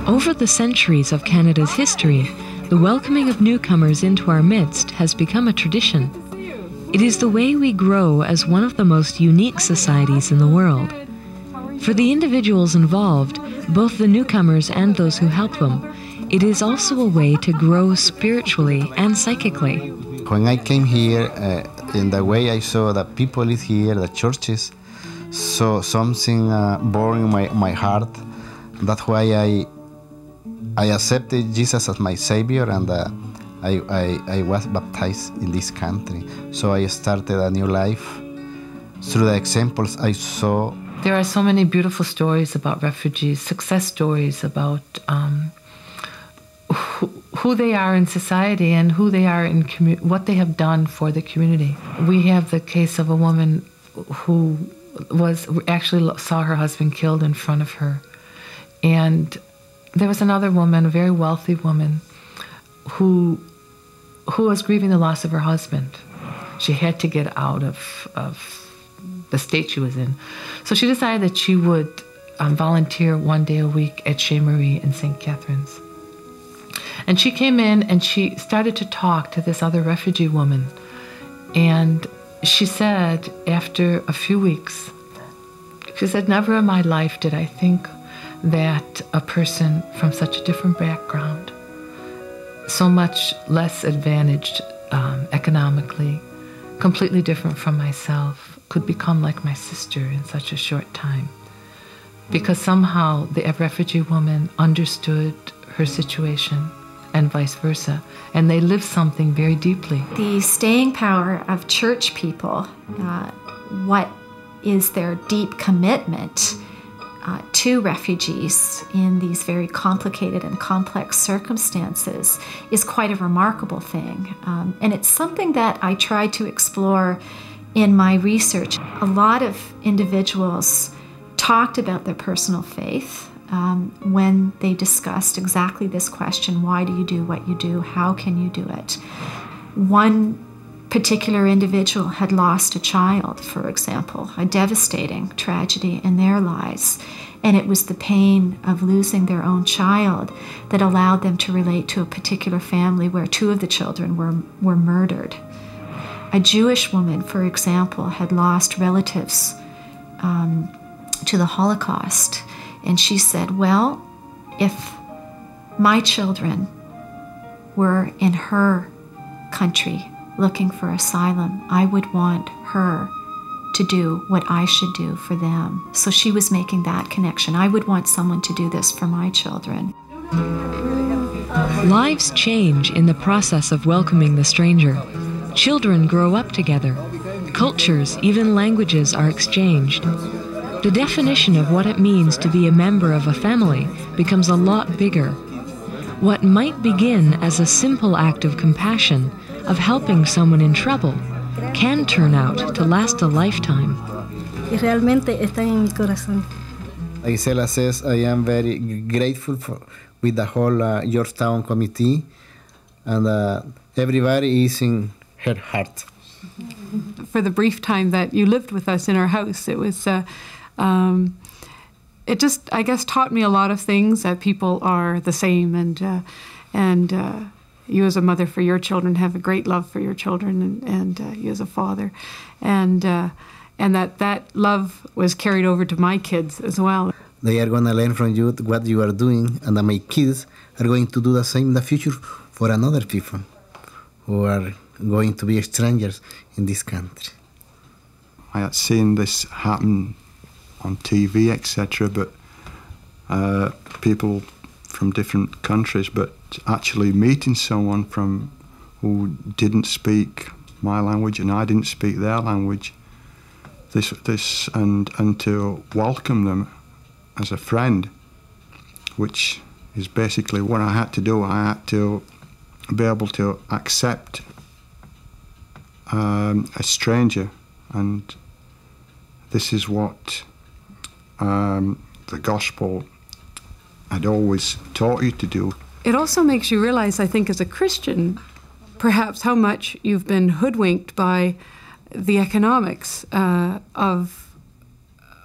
Over the centuries of Canada's history, the welcoming of newcomers into our midst has become a tradition. It is the way we grow as one of the most unique societies in the world. For the individuals involved, both the newcomers and those who help them, it is also a way to grow spiritually and psychically. When I came here, in the way I saw that people live here, the churches, so something born in my heart. That's why I accepted Jesus as my Savior, and I was baptized in this country. So I started a new life through the examples I saw. There are so many beautiful stories about refugees, success stories about who they are in society and who they are in what they have done for the community. We have the case of a woman who actually saw her husband killed in front of her. And there was another woman, a very wealthy woman, who was grieving the loss of her husband. She had to get out of the state she was in. So she decided that she would volunteer 1 day a week at Chez Marie in St. Catharines. And she came in and she started to talk to this other refugee woman. And she said, after a few weeks, she said, never in my life did I think that a person from such a different background, so much less advantaged economically, completely different from myself, could become like my sister in such a short time. Because somehow the refugee woman understood her situation and vice versa, and they lived something very deeply. The staying power of church people, what is their deep commitment to refugees in these very complicated and complex circumstances is quite a remarkable thing. And it's something that I try to explore in my research. A lot of individuals talked about their personal faith when they discussed exactly this question: why do you do what you do? How can you do it? One particular individual had lost a child, for example, a devastating tragedy in their lives, and it was the pain of losing their own child that allowed them to relate to a particular family where 2 of the children were murdered. A Jewish woman, for example, had lost relatives to the Holocaust, and she said, well, if my children were in her country looking for asylum, I would want her to do what I should do for them. So she was making that connection. I would want someone to do this for my children. Lives change in the process of welcoming the stranger. Children grow up together. Cultures, even languages, are exchanged. The definition of what it means to be a member of a family becomes a lot bigger. What might begin as a simple act of compassion, of helping someone in trouble, can turn out to last a lifetime. Y realmente están en mi corazón. Like Gisela says, I am very grateful with the whole Georgetown committee, and everybody is in her heart. For the brief time that you lived with us in our house, it was, it just, I guess, taught me a lot of things, that people are the same, and you as a mother for your children have a great love for your children, and you as a father, and that love was carried over to my kids as well. They are going to learn from you what you are doing, and my kids are going to do the same in the future for another people who are going to be strangers in this country. I had seen this happen on TV, etc., but people from different countries, but actually meeting someone who didn't speak my language and I didn't speak their language, and to welcome them as a friend, which is basically what I had to do. I had to be able to accept a stranger, and this is what the gospel had always taught you to do. It also makes you realize, I think, as a Christian, perhaps how much you've been hoodwinked by the economics of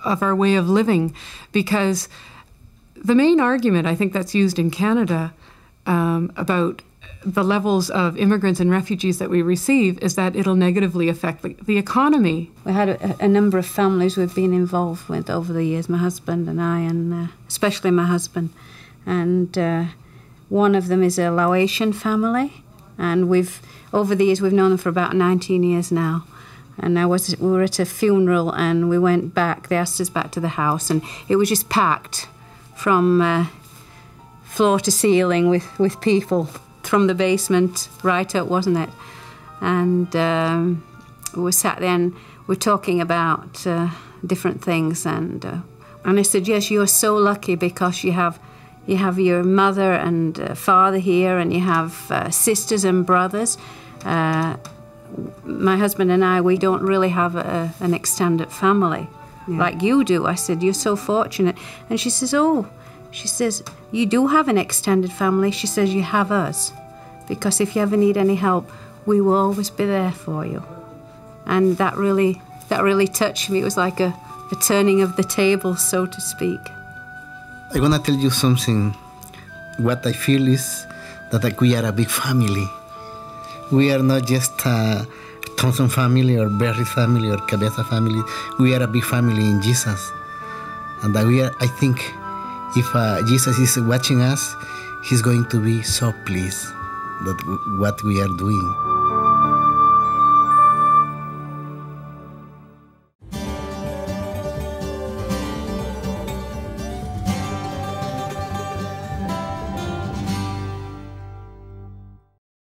our way of living, because the main argument I think that's used in Canada about the levels of immigrants and refugees that we receive is that it'll negatively affect the economy. We had a number of families we've been involved with over the years, my husband and I, and especially my husband. And one of them is a Laotian family, and over the years we've known them for about 19 years now. And we were at a funeral, and we went back. They asked us back to the house, and it was just packed from floor to ceiling with people from the basement right up, wasn't it? And we sat there and we're talking about different things, and I said, yes, you're so lucky because you have your mother and father here, and you have sisters and brothers. My husband and I, we don't really have an extended family like you do. I said, you're so fortunate. And she says, you do have an extended family. She says, you have us. Because if you ever need any help, we will always be there for you. And that really touched me. It was like a turning of the table, so to speak. I want to tell you something. What I feel is that we are a big family. We are not just a Thompson family or Berry family or Cabeza family. We are a big family in Jesus. And that I think, if Jesus is watching us, he's going to be so pleased that what we are doing.